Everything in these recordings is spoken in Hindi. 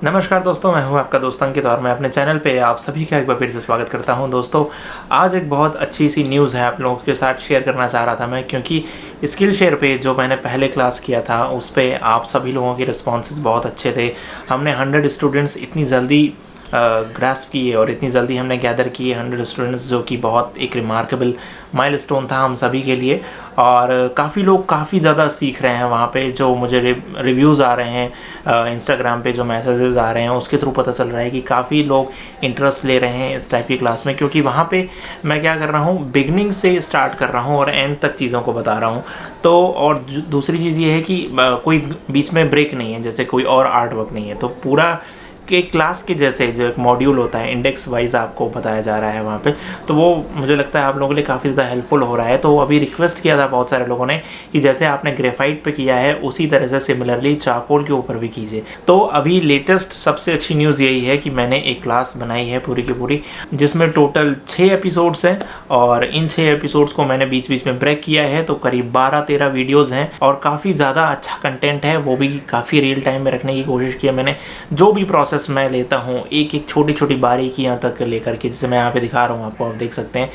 नमस्कार दोस्तों, मैं हूं आपका दोस्त अंकित और मैं अपने चैनल पे आप सभी का एक बार फिर से स्वागत करता हूं। दोस्तों, आज एक बहुत अच्छी सी न्यूज़ है आप लोगों के साथ शेयर करना चाह रहा था मैं, क्योंकि स्किल शेयर पे जो मैंने पहले क्लास किया था उस पे आप सभी लोगों के रिस्पॉन्सेज बहुत अच्छे थे। हमने 100 स्टूडेंट्स इतनी जल्दी ग्रास्प किए और इतनी जल्दी हमने गैदर किए 100 स्टूडेंट्स, जो कि बहुत एक रिमार्केबल माइलस्टोन था हम सभी के लिए। और काफ़ी लोग काफ़ी ज़्यादा सीख रहे हैं वहाँ पे। जो मुझे रिव्यूज़ आ रहे हैं इंस्टाग्राम पे, जो मैसेजेस आ रहे हैं उसके थ्रू पता चल रहा है कि काफ़ी लोग इंटरेस्ट ले रहे हैं इस टाइप की क्लास में, क्योंकि वहाँ पे मैं क्या कर रहा हूँ, बिगनिंग से स्टार्ट कर रहा हूँ और एंड तक चीज़ों को बता रहा हूँ। तो और दूसरी चीज़ ये है कि कोई बीच में ब्रेक नहीं है, जैसे कोई और आर्ट वर्क नहीं है। तो पूरा के क्लास के जैसे जो एक मॉड्यूल होता है, इंडेक्स वाइज आपको बताया जा रहा है वहाँ पे, तो वो मुझे लगता है आप लोगों के लिए काफ़ी ज़्यादा हेल्पफुल हो रहा है। तो अभी रिक्वेस्ट किया था बहुत सारे लोगों ने कि जैसे आपने ग्रेफाइट पे किया है उसी तरह से सिमिलरली चारकोल के ऊपर भी कीजिए। तो अभी लेटेस्ट सबसे अच्छी न्यूज़ यही है कि मैंने एक क्लास बनाई है पूरी की पूरी, जिसमें टोटल 6 एपिसोड्स हैं और इन 6 एपिसोड्स को मैंने बीच बीच में ब्रेक किया है। तो करीब 12-13 वीडियोज़ हैं और काफ़ी ज़्यादा अच्छा कंटेंट है, वो भी काफ़ी रियल टाइम में रखने की कोशिश की है मैंने। जो भी प्रोसेस मैं लेता हूँ एक एक छोटी छोटी बारीकियाँ तक लेकर के, जैसे मैं यहाँ पे दिखा रहा हूँ आपको, आप देख सकते हैं।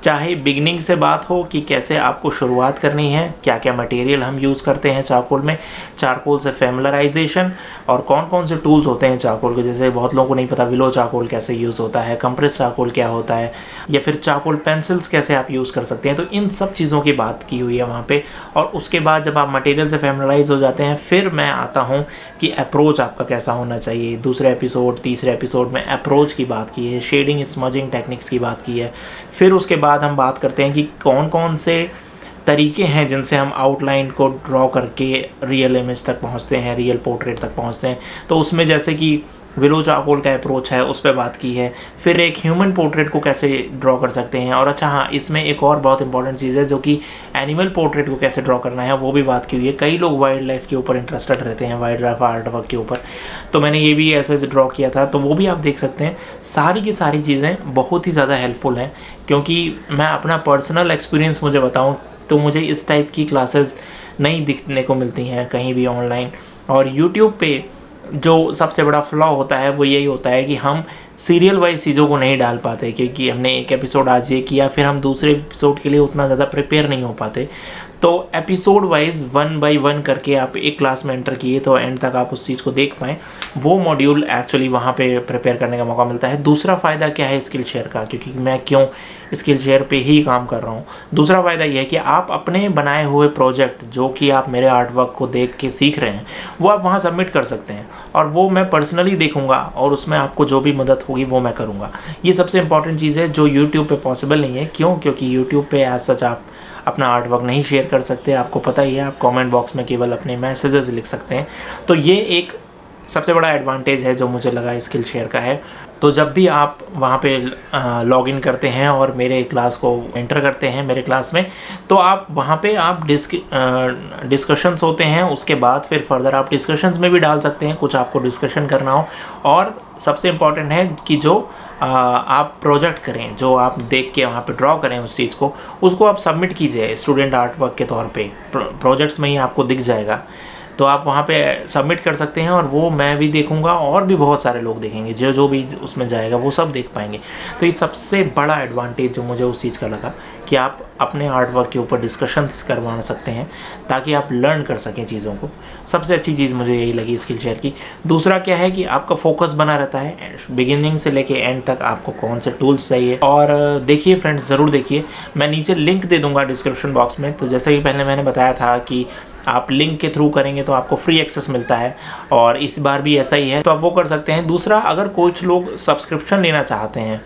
चाहे बिगनिंग से बात हो कि कैसे आपको शुरुआत करनी है, क्या क्या मटेरियल हम यूज़ करते हैं चारकोल में, चारकोल से फैमिलराइजेशन और कौन कौन से टूल्स होते हैं चारकोल के, जैसे बहुत लोगों को नहीं पता विलो चारकोल कैसे यूज़ होता है, कंप्रेस चारकोल क्या होता है, या फिर चारकोल पेंसिल्स कैसे आप यूज़ कर सकते हैं। तो इन सब चीज़ों की बात की हुई है वहाँ पे। और उसके बाद जब आप मटेरियल से फैमिलराइज हो जाते हैं, फिर मैं आता हूँ कि अप्रोच आपका कैसा होना चाहिए। दूसरे एपिसोड, तीसरे एपिसोड में अप्रोच की बात की है, शेडिंग स्मजिंग टेक्निक्स की बात की है। फिर उसके बाद हम बात करते हैं कि कौन कौन से तरीके हैं जिनसे हम आउटलाइन को ड्रॉ करके रियल इमेज तक पहुंचते हैं, रियल पोर्ट्रेट तक पहुंचते हैं। तो उसमें जैसे कि विलो चारकोल का अप्रोच है, उस पर बात की है। फिर एक ह्यूमन पोर्ट्रेट को कैसे ड्रॉ कर सकते हैं, और अच्छा हाँ, इसमें एक और बहुत इंपॉर्टेंट चीज़ है जो कि एनिमल पोर्ट्रेट को कैसे ड्रॉ करना है, वो भी बात की हुई है। कई लोग वाइल्ड लाइफ के ऊपर इंटरेस्टेड रहते हैं, वाइल्ड लाइफ आर्ट वर्क के ऊपर, तो मैंने ये भी ऐसे ड्रॉ किया था, तो वो भी आप देख सकते हैं। सारी की सारी चीज़ें बहुत ही ज़्यादा हेल्पफुल हैं, क्योंकि मैं अपना पर्सनल एक्सपीरियंस मुझे बताऊँ तो मुझे इस टाइप की क्लासेस नहीं दिखने को मिलती हैं कहीं भी ऑनलाइन। और यूट्यूब पे जो सबसे बड़ा फ्लॉ होता है वो यही होता है कि हम सीरियल वाइज चीज़ों को नहीं डाल पाते, क्योंकि हमने एक एपिसोड आज ये किया, फिर हम दूसरे एपिसोड के लिए उतना ज़्यादा प्रिपेयर नहीं हो पाते। तो एपिसोड वाइज 1 बाय 1 करके आप एक क्लास में एंटर किए तो एंड तक आप उस चीज़ को देख पाएँ, वो मॉड्यूल एक्चुअली वहाँ पे प्रिपेयर करने का मौका मिलता है। दूसरा फ़ायदा क्या है स्किल शेयर का, क्योंकि मैं क्यों स्किल शेयर पे ही काम कर रहा हूँ, दूसरा फ़ायदा ये है कि आप अपने बनाए हुए प्रोजेक्ट जो कि आप मेरे आर्ट वर्क को देख के सीख रहे हैं, वो आप वहाँ सबमिट कर सकते हैं और वो मैं पर्सनली देखूँगा और उसमें आपको जो भी मदद होगी वो मैं करूँगा। ये सबसे इंपॉर्टेंट चीज़ है जो यूट्यूब पे पॉसिबल नहीं है। क्यों? क्योंकि यूट्यूब पे एज सच आप अपना आर्ट वर्क नहीं शेयर कर सकते, आपको पता ही है। आप कमेंट बॉक्स में केवल अपने मैसेजेस लिख सकते हैं। तो ये एक सबसे बड़ा एडवांटेज है जो मुझे लगा स्किल शेयर का है। तो जब भी आप वहाँ पे लॉग इन करते हैं और मेरे क्लास को एंटर करते हैं मेरे क्लास में, तो आप वहाँ पे आप डिस्कशंस होते हैं, उसके बाद फिर फर्दर आप डिस्कशंस में भी डाल सकते हैं कुछ आपको डिस्कशन करना हो। और सबसे इम्पॉर्टेंट है कि जो आप प्रोजेक्ट करें, जो आप देख के वहाँ पे ड्रॉ करें उस चीज़ को, उसको आप सबमिट कीजिए स्टूडेंट आर्ट वर्क के तौर पे। प्रोजेक्ट्स में ही आपको दिख जाएगा, तो आप वहाँ पे सबमिट कर सकते हैं और वो मैं भी देखूँगा और भी बहुत सारे लोग देखेंगे। जो जो भी उसमें जाएगा वो सब देख पाएंगे। तो ये सबसे बड़ा एडवांटेज जो मुझे उस चीज़ का लगा कि आप अपने आर्ट वर्क के ऊपर डिस्कशंस करवा सकते हैं ताकि आप लर्न कर सकें चीज़ों को। सबसे अच्छी चीज़ मुझे यही लगी स्किल शेयर की। दूसरा क्या है कि आपका फोकस बना रहता है बिगिनिंग से लेके एंड तक, आपको कौन से टूल्स चाहिए। और देखिए फ्रेंड्स, ज़रूर देखिए, मैं नीचे लिंक दे दूँगा डिस्क्रिप्शन बॉक्स में। तो जैसे कि पहले मैंने बताया था कि आप लिंक के थ्रू करेंगे तो आपको फ्री एक्सेस मिलता है, और इस बार भी ऐसा ही है, तो आप वो कर सकते हैं। दूसरा, अगर कुछ लोग सब्सक्रिप्शन लेना चाहते हैं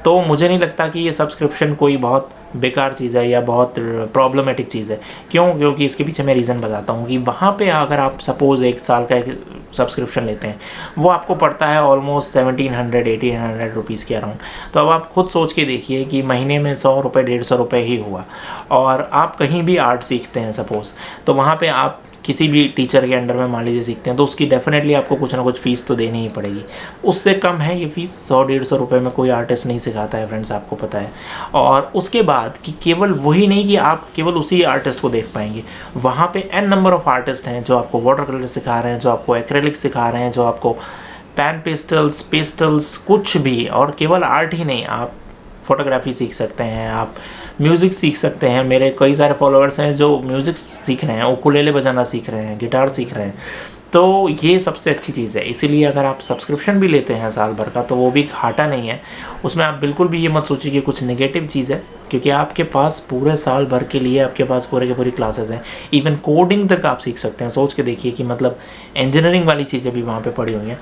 तो मुझे नहीं लगता कि ये सब्सक्रिप्शन कोई बहुत बेकार चीज़ है या बहुत प्रॉब्लमेटिक चीज़ है। क्यों? क्योंकि इसके पीछे मैं रीज़न बताता हूँ कि वहाँ पे अगर आप सपोज़ 1 साल का एक सब्सक्रिप्शन लेते हैं, वो आपको पड़ता है ऑलमोस्ट 1700-1800 रुपीज़ के अराउंड। तो अब आप खुद सोच के देखिए कि महीने में 100 रुपये 150 रुपये ही हुआ, और आप कहीं भी आर्ट सीखते हैं सपोज़, तो वहाँ पे आप किसी भी टीचर के अंडर में मान लीजिए सीखते हैं, तो उसकी डेफिनेटली आपको कुछ ना कुछ फ़ीस तो देनी ही पड़ेगी। उससे कम है ये फ़ीस, 100-150 रुपये में कोई आर्टिस्ट नहीं सिखाता है फ्रेंड्स, आपको पता है। और उसके बाद कि केवल वही नहीं कि आप केवल उसी आर्टिस्ट को देख पाएंगे, वहाँ पे n नंबर ऑफ़ आर्टिस्ट हैं जो आपको वाटर कलर सिखा रहे हैं, जो आपको एक्रेलिक सिखा रहे हैं, जो आपको पैन पेस्टल्स, पेस्टल्स, कुछ भी। और केवल आर्ट ही नहीं, आप फोटोग्राफी सीख सकते हैं, आप म्यूज़िक सीख सकते हैं। मेरे कई सारे फॉलोअर्स हैं जो म्यूज़िक सीख रहे हैं, उकुलेले बजाना सीख रहे हैं, गिटार सीख रहे हैं। तो ये सबसे अच्छी चीज़ है। इसीलिए अगर आप सब्सक्रिप्शन भी लेते हैं साल भर का तो वो भी घाटा नहीं है। उसमें आप बिल्कुल भी ये मत सोचिए कि कुछ नेगेटिव चीज़ है, क्योंकि आपके पास पूरे साल भर के लिए आपके पास पूरे के पूरी क्लासेस हैं। इवन कोडिंग तक आप सीख सकते हैं। सोच के देखिए कि मतलब इंजीनियरिंग वाली चीज़ें भी वहाँ पे पड़ी हुई हैं।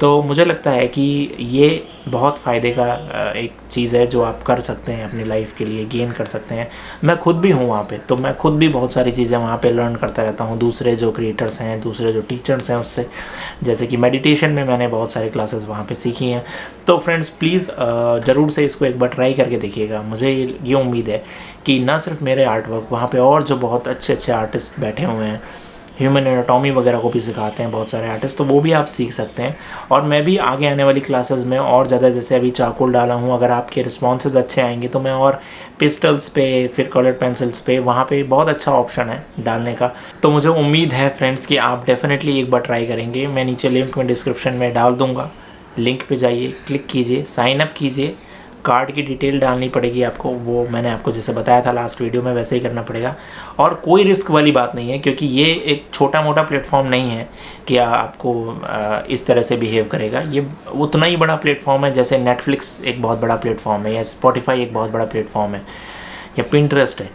तो मुझे लगता है कि ये बहुत फ़ायदे का एक चीज़ है जो आप कर सकते हैं अपनी लाइफ के लिए, गेन कर सकते हैं। मैं खुद भी हूँ वहाँ पे, तो मैं खुद भी बहुत सारी चीज़ें वहाँ पे लर्न करता रहता हूँ, दूसरे जो क्रिएटर्स हैं, दूसरे जो टीचर्स हैं उससे। जैसे कि मेडिटेशन में मैंने बहुत सारे क्लासेस वहाँ पे सीखी हैं। तो फ्रेंड्स प्लीज़ ज़रूर से इसको एक बार ट्राई करके देखिएगा। मुझे ये उम्मीद है कि ना सिर्फ मेरे आर्ट वर्क, वहाँ पे और जो बहुत अच्छे अच्छे आर्टिस्ट बैठे हुए हैं, ह्यूमन एनाटॉमी वगैरह को भी सिखाते हैं बहुत सारे आर्टिस्ट, तो वो भी आप सीख सकते हैं। और मैं भी आगे आने वाली क्लासेस में और ज़्यादा, जैसे अभी चारकोल डाला हूँ, अगर आपके रिस्पॉन्सेज अच्छे आएंगे तो मैं और पिस्टल्स पे, फिर कलर पेंसिल्स पे, वहाँ पे बहुत अच्छा ऑप्शन है डालने का। तो मुझे उम्मीद है फ्रेंड्स कि आप डेफिनेटली एक बार ट्राई करेंगे। मैं नीचे लिंक में डिस्क्रिप्शन में डाल दूँगा, लिंक पे जाइए, क्लिक कीजिए, साइन अप कीजिए। कार्ड की डिटेल डालनी पड़ेगी आपको, वो मैंने आपको जैसे बताया था लास्ट वीडियो में, वैसे ही करना पड़ेगा। और कोई रिस्क वाली बात नहीं है, क्योंकि ये एक छोटा मोटा प्लेटफॉर्म नहीं है कि आपको इस तरह से बिहेव करेगा। ये उतना ही बड़ा प्लेटफॉर्म है जैसे नेटफ्लिक्स एक बहुत बड़ा प्लेटफॉर्म है, या स्पॉटिफाई एक बहुत बड़ा प्लेटफॉर्म है, या पिंटरेस्ट है।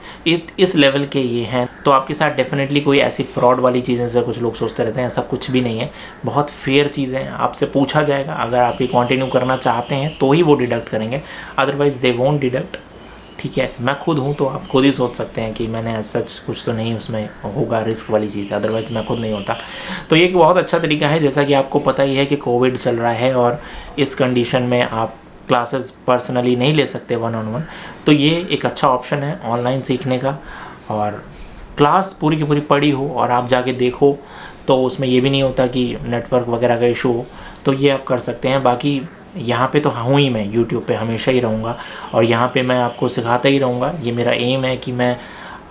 इस लेवल के ये हैं। तो आपके साथ डेफिनेटली कोई ऐसी फ्रॉड वाली चीज़ें से कुछ लोग सोचते रहते हैं, ऐसा कुछ भी नहीं है। बहुत फेयर चीज़ें हैं। आपसे पूछा जाएगा, अगर आप ये कंटिन्यू करना चाहते हैं तो ही वो डिडक्ट करेंगे, अदरवाइज़ दे वोंट डिडक्ट। ठीक है, मैं खुद हूँ तो आप खुद ही सोच सकते हैं कि मैंने सच कुछ तो नहीं उसमें होगा रिस्क वाली चीज़, अदरवाइज़ मैं खुद नहीं होता। तो ये एक बहुत अच्छा तरीका है। जैसा कि आपको पता ही है कि कोविड चल रहा है और इस कंडीशन में आप क्लासेस पर्सनली नहीं ले सकते 1-on-1, तो ये एक अच्छा ऑप्शन है ऑनलाइन सीखने का। और क्लास पूरी की पूरी पड़ी हो और आप जाके देखो, तो उसमें ये भी नहीं होता कि नेटवर्क वगैरह का इशू हो, तो ये आप कर सकते हैं। बाकी यहाँ पे तो हूँ ही मैं, यूट्यूब पे हमेशा ही रहूँगा और यहाँ पे मैं आपको सिखाता ही रहूँगा। ये मेरा एम है कि मैं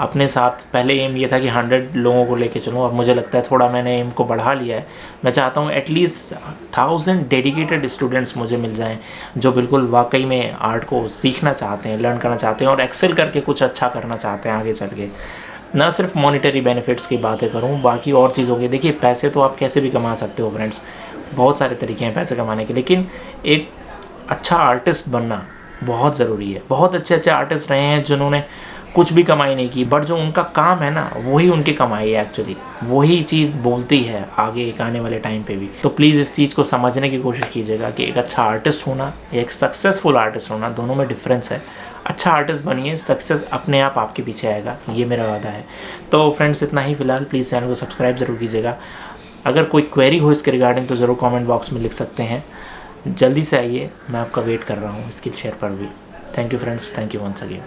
अपने साथ, पहले एम ये था कि 100 लोगों को लेके चलूँ, अब मुझे लगता है थोड़ा मैंने एम को बढ़ा लिया है। मैं चाहता हूँ एटलीस्ट 1000 डेडिकेटेड स्टूडेंट्स मुझे मिल जाएं जो बिल्कुल वाकई में आर्ट को सीखना चाहते हैं, लर्न करना चाहते हैं और एक्सेल करके कुछ अच्छा करना चाहते हैं आगे चल के। ना सिर्फ मॉनिटरी बेनिफिट्स की बातें करूँ, बाकी और चीज़ों की। देखिए, पैसे तो आप कैसे भी कमा सकते हो फ्रेंड्स, बहुत सारे तरीके हैं पैसे कमाने के, लेकिन एक अच्छा आर्टिस्ट बनना बहुत ज़रूरी है। बहुत अच्छे अच्छे आर्टिस्ट रहे हैं जिन्होंने कुछ भी कमाई नहीं की, बट जो उनका काम है ना, वही उनकी कमाई है एक्चुअली। वही चीज़ बोलती है आगे एक आने वाले टाइम पे भी। तो प्लीज़ इस चीज़ को समझने की कोशिश कीजिएगा कि एक अच्छा आर्टिस्ट होना, एक सक्सेसफुल आर्टिस्ट होना, दोनों में डिफरेंस है। अच्छा आर्टिस्ट बनिए, सक्सेस अपने आप आपके पीछे आएगा, ये मेरा वादा है। तो फ्रेंड्स इतना ही फ़िलहाल। प्लीज़ चैनल को सब्सक्राइब ज़रूर कीजिएगा। अगर कोई क्वेरी हो इसके रिगार्डिंग तो ज़रूर कमेंट बॉक्स में लिख सकते हैं। जल्दी से आइए, मैं आपका वेट कर रहा हूँ स्किल शेयर पर भी। Thank you friends, thank you once again.